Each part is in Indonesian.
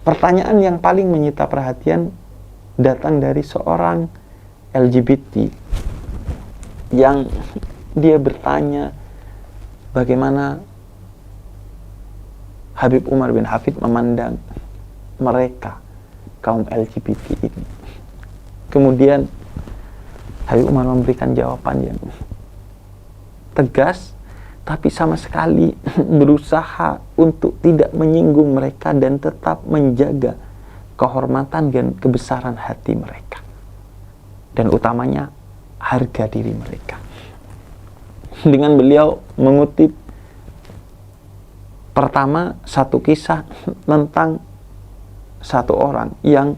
Pertanyaan yang paling menyita perhatian datang dari seorang LGBT yang dia bertanya bagaimana Habib Umar bin Hafid memandang mereka, kaum LGBT ini. Kemudian Habib Umar memberikan jawaban yang tegas, tapi sama sekali berusaha untuk tidak menyinggung mereka dan tetap menjaga kehormatan dan kebesaran hati mereka, dan utamanya harga diri mereka. Dengan beliau mengutip pertama satu kisah tentang satu orang yang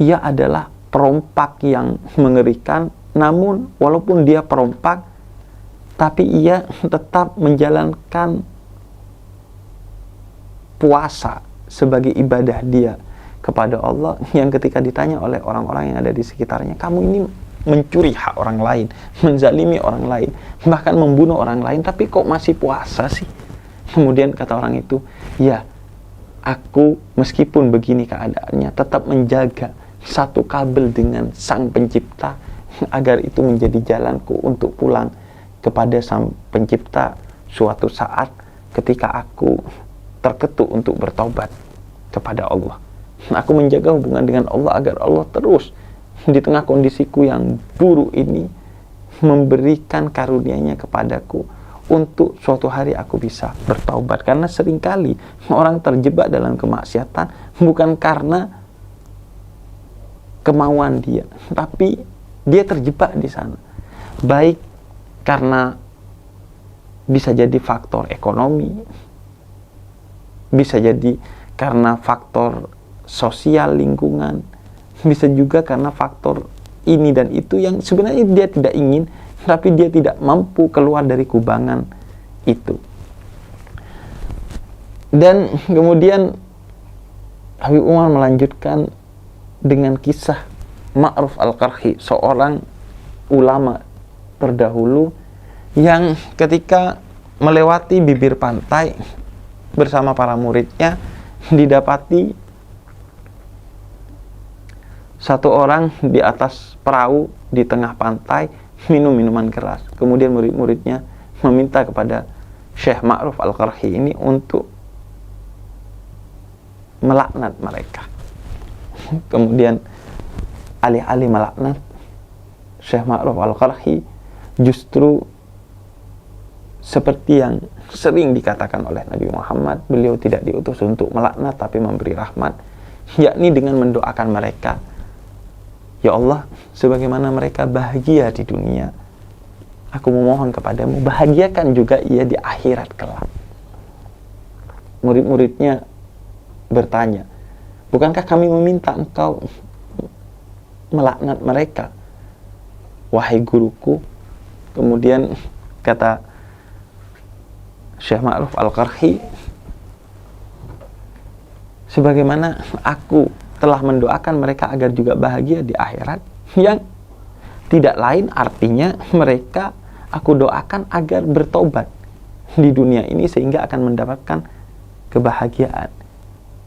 ia adalah perompak yang mengerikan, namun walaupun dia perompak, tapi ia tetap menjalankan puasa sebagai ibadah dia kepada Allah, yang ketika ditanya oleh orang-orang yang ada di sekitarnya, kamu ini mencuri hak orang lain, menzalimi orang lain, bahkan membunuh orang lain, tapi kok masih puasa sih? Kemudian kata orang itu, ya, aku meskipun begini keadaannya tetap menjaga satu kabel dengan Sang Pencipta agar itu menjadi jalanku untuk pulang kepada Sang Pencipta suatu saat ketika aku terketuk untuk bertobat kepada Allah. Aku menjaga hubungan dengan Allah agar Allah terus di tengah kondisiku yang buruk ini memberikan karunia-Nya kepadaku untuk suatu hari aku bisa bertaubat. Karena seringkali orang terjebak dalam kemaksiatan bukan karena kemauan dia, tapi dia terjebak di sana. Baik karena bisa jadi faktor ekonomi, bisa jadi karena faktor sosial lingkungan, bisa juga karena faktor ini dan itu yang sebenarnya dia tidak ingin, tapi dia tidak mampu keluar dari kubangan itu. Dan kemudian Habib Umar melanjutkan dengan kisah Ma'ruf Al-Qarhi, seorang ulama terdahulu yang ketika melewati bibir pantai bersama para muridnya, didapati satu orang di atas perahu di tengah pantai minum minuman keras. Kemudian murid-muridnya meminta kepada Syekh Ma'ruf Al-Qarhi ini untuk melaknat mereka. Kemudian alih-alih melaknat, Syekh Ma'ruf Al-Qarhi justru seperti yang sering dikatakan oleh Nabi Muhammad, beliau tidak diutus untuk melaknat tapi memberi rahmat, yakni dengan mendoakan mereka, ya Allah, sebagaimana mereka bahagia di dunia, aku memohon kepadamu, bahagiakan juga ia di akhirat kelak. Murid-muridnya bertanya, bukankah kami meminta engkau melaknat mereka, wahai guruku? Kemudian kata Syekh Ma'ruf Al-Qarhi, sebagaimana aku telah mendoakan mereka agar juga bahagia di akhirat, yang tidak lain artinya mereka aku doakan agar bertobat di dunia ini sehingga akan mendapatkan kebahagiaan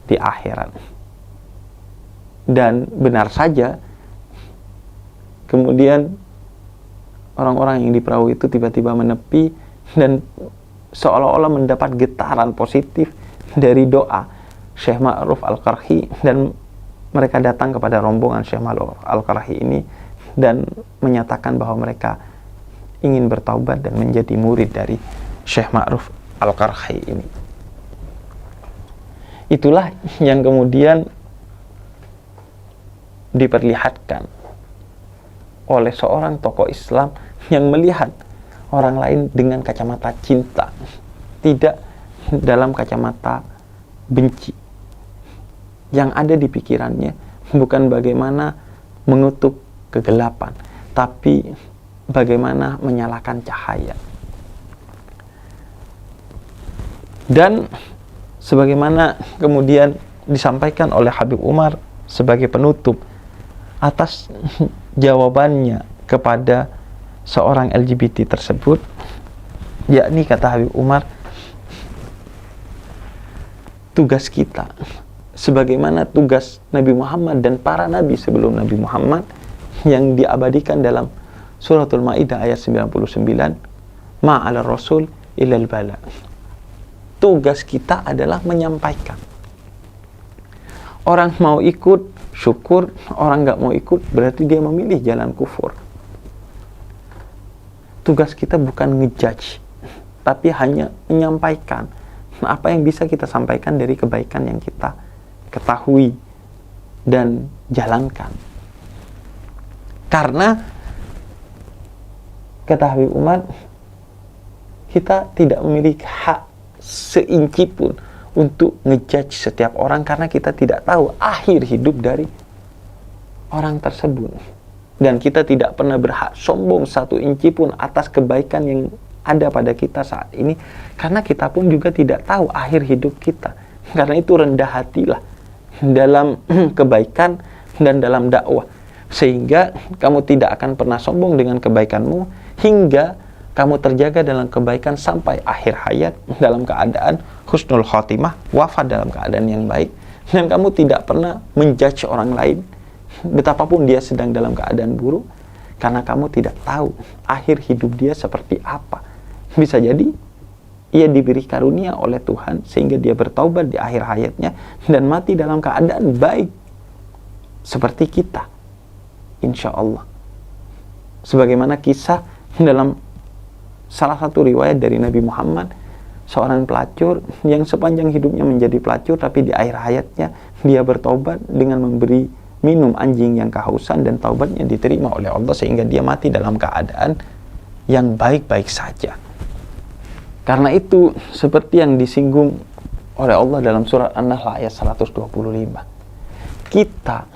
di akhirat. Dan benar saja, kemudian orang-orang yang di perahu itu tiba-tiba menepi dan seolah-olah mendapat getaran positif dari doa Syekh Ma'ruf Al-Qarhi, dan mereka datang kepada rombongan Syekh Ma'ruf Al-Qarhi ini dan menyatakan bahwa mereka ingin bertaubat dan menjadi murid dari Syekh Ma'ruf Al-Qarhi ini. Itulah yang kemudian diperlihatkan oleh seorang tokoh Islam yang melihat orang lain dengan kacamata cinta, tidak dalam kacamata benci. Yang ada di pikirannya bukan bagaimana mengutuk kegelapan, tapi bagaimana menyalakan cahaya. Dan sebagaimana kemudian disampaikan oleh Habib Umar sebagai penutup atas jawabannya kepada seorang LGBT tersebut, yakni kata Habib Umar, tugas kita sebagaimana tugas Nabi Muhammad dan para nabi sebelum Nabi Muhammad yang diabadikan dalam suratul Maidah ayat 99, ma'ala rasul illal bala. Tugas kita adalah menyampaikan. Orang mau ikut, syukur. Orang nggak mau ikut, berarti dia memilih jalan kufur. Tugas kita bukan ngejudge, tapi hanya menyampaikan apa yang bisa kita sampaikan dari kebaikan yang kita ketahui dan jalankan. Karena kata Habib Umar, kita tidak memiliki hak seinci pun untuk ngejudge setiap orang, karena kita tidak tahu akhir hidup dari orang tersebut. Dan kita tidak pernah berhak sombong satu inci pun atas kebaikan yang ada pada kita saat ini, karena kita pun juga tidak tahu akhir hidup kita. Karena itu rendah hatilah dalam kebaikan dan dalam dakwah, sehingga kamu tidak akan pernah sombong dengan kebaikanmu hingga kamu terjaga dalam kebaikan sampai akhir hayat dalam keadaan husnul khotimah, wafat dalam keadaan yang baik. Dan kamu tidak pernah menjudge orang lain betapapun dia sedang dalam keadaan buruk, karena kamu tidak tahu akhir hidup dia seperti apa. Bisa jadi ia diberi karunia oleh Tuhan sehingga dia bertaubat di akhir hayatnya dan mati dalam keadaan baik seperti kita, insya Allah. Sebagaimana kisah dalam salah satu riwayat dari Nabi Muhammad, seorang pelacur yang sepanjang hidupnya menjadi pelacur, tapi di akhir hayatnya dia bertaubat dengan memberi minum anjing yang kehausan, dan taubatnya diterima oleh Allah sehingga dia mati dalam keadaan yang baik-baik saja. Karena itu, seperti yang disinggung oleh Allah dalam surat An-Nahl ayat 125, kita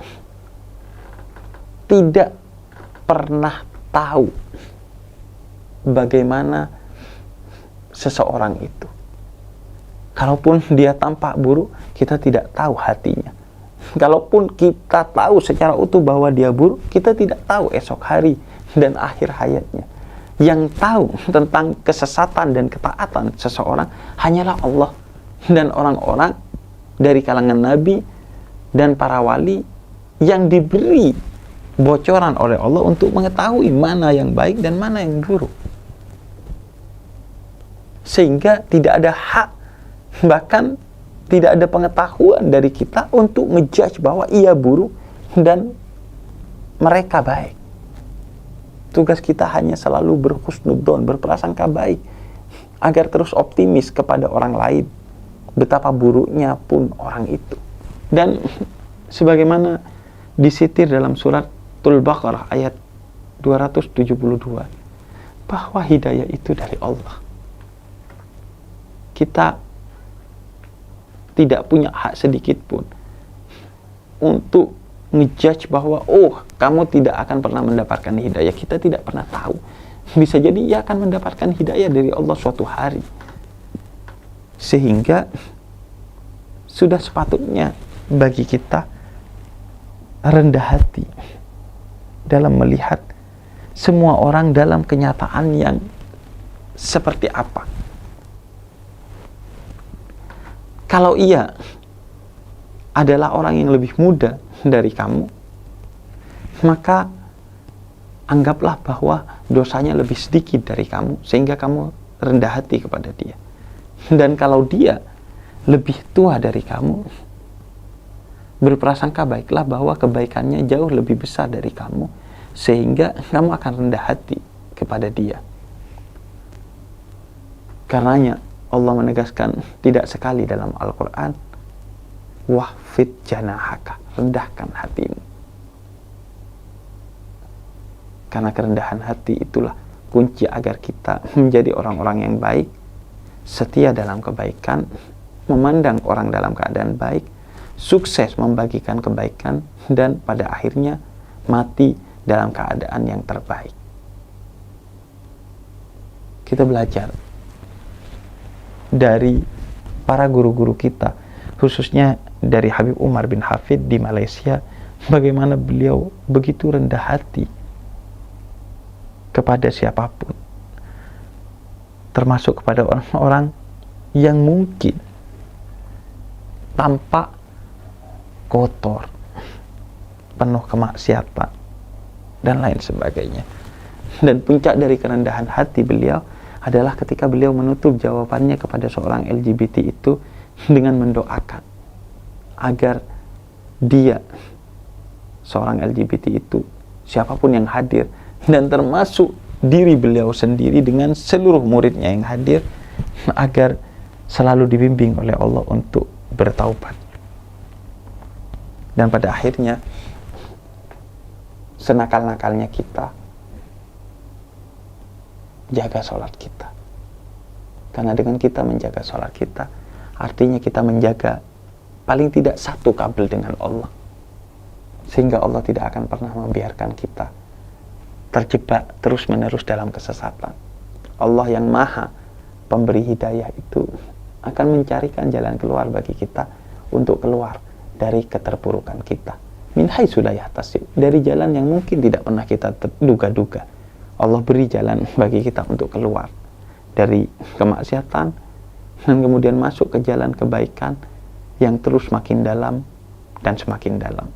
tidak pernah tahu bagaimana seseorang itu. Kalaupun dia tampak buruk, kita tidak tahu hatinya. Kalaupun kita tahu secara utuh bahwa dia buruk, kita tidak tahu esok hari dan akhir hayatnya. Yang tahu tentang kesesatan dan ketaatan seseorang hanyalah Allah dan orang-orang dari kalangan nabi dan para wali yang diberi bocoran oleh Allah untuk mengetahui mana yang baik dan mana yang buruk. Sehingga tidak ada hak, bahkan tidak ada pengetahuan dari kita untuk ngejudge bahwa ia buruk dan mereka baik. Tugas kita hanya selalu berhusnudzon, berprasangka baik, agar terus optimis kepada orang lain, betapa buruknya pun orang itu. Dan sebagaimana disitir dalam suratul Baqarah ayat 272, bahwa hidayah itu dari Allah. Kita tidak punya hak sedikit pun untuk ngejudge bahwa kamu tidak akan pernah mendapatkan hidayah. Kita tidak pernah tahu. Bisa jadi ia akan mendapatkan hidayah dari Allah suatu hari. Sehingga sudah sepatutnya bagi kita rendah hati dalam melihat semua orang dalam kenyataan yang seperti apa. Kalau ia adalah orang yang lebih muda dari kamu, maka anggaplah bahwa dosanya lebih sedikit dari kamu, sehingga kamu rendah hati kepada dia. Dan kalau dia lebih tua dari kamu, berprasangka baiklah bahwa kebaikannya jauh lebih besar dari kamu, sehingga kamu akan rendah hati kepada dia. Karenanya Allah menegaskan tidak sekali dalam Al-Quran, wahfid janahaka, rendahkan hatimu. Karena kerendahan hati itulah kunci agar kita menjadi orang-orang yang baik, setia dalam kebaikan, memandang orang dalam keadaan baik, sukses membagikan kebaikan, dan pada akhirnya mati dalam keadaan yang terbaik. Kita belajar dari para guru-guru kita, khususnya dari Habib Umar bin Hafid di Malaysia, bagaimana beliau begitu rendah hati kepada siapapun, termasuk kepada orang-orang yang mungkin tampak kotor, penuh kemaksiatan, dan lain sebagainya. Dan puncak dari kerendahan hati beliau adalah ketika beliau menutup jawabannya kepada seorang LGBT itu dengan mendoakan agar dia, seorang LGBT itu, siapapun yang hadir, dan termasuk diri beliau sendiri dengan seluruh muridnya yang hadir, agar selalu dibimbing oleh Allah untuk bertaubat. Dan pada akhirnya, senakal-nakalnya kita, jaga sholat kita. Karena dengan kita menjaga sholat kita, artinya kita menjaga paling tidak satu kabel dengan Allah. Sehingga Allah tidak akan pernah membiarkan kita terjebak terus-menerus dalam kesesatan. Allah yang maha pemberi hidayah itu akan mencarikan jalan keluar bagi kita untuk keluar dari keterpurukan kita. Min haitsu la yahtasib, dari jalan yang mungkin tidak pernah kita duga-duga. Allah beri jalan bagi kita untuk keluar dari kemaksiatan dan kemudian masuk ke jalan kebaikan yang terus makin dalam dan semakin dalam.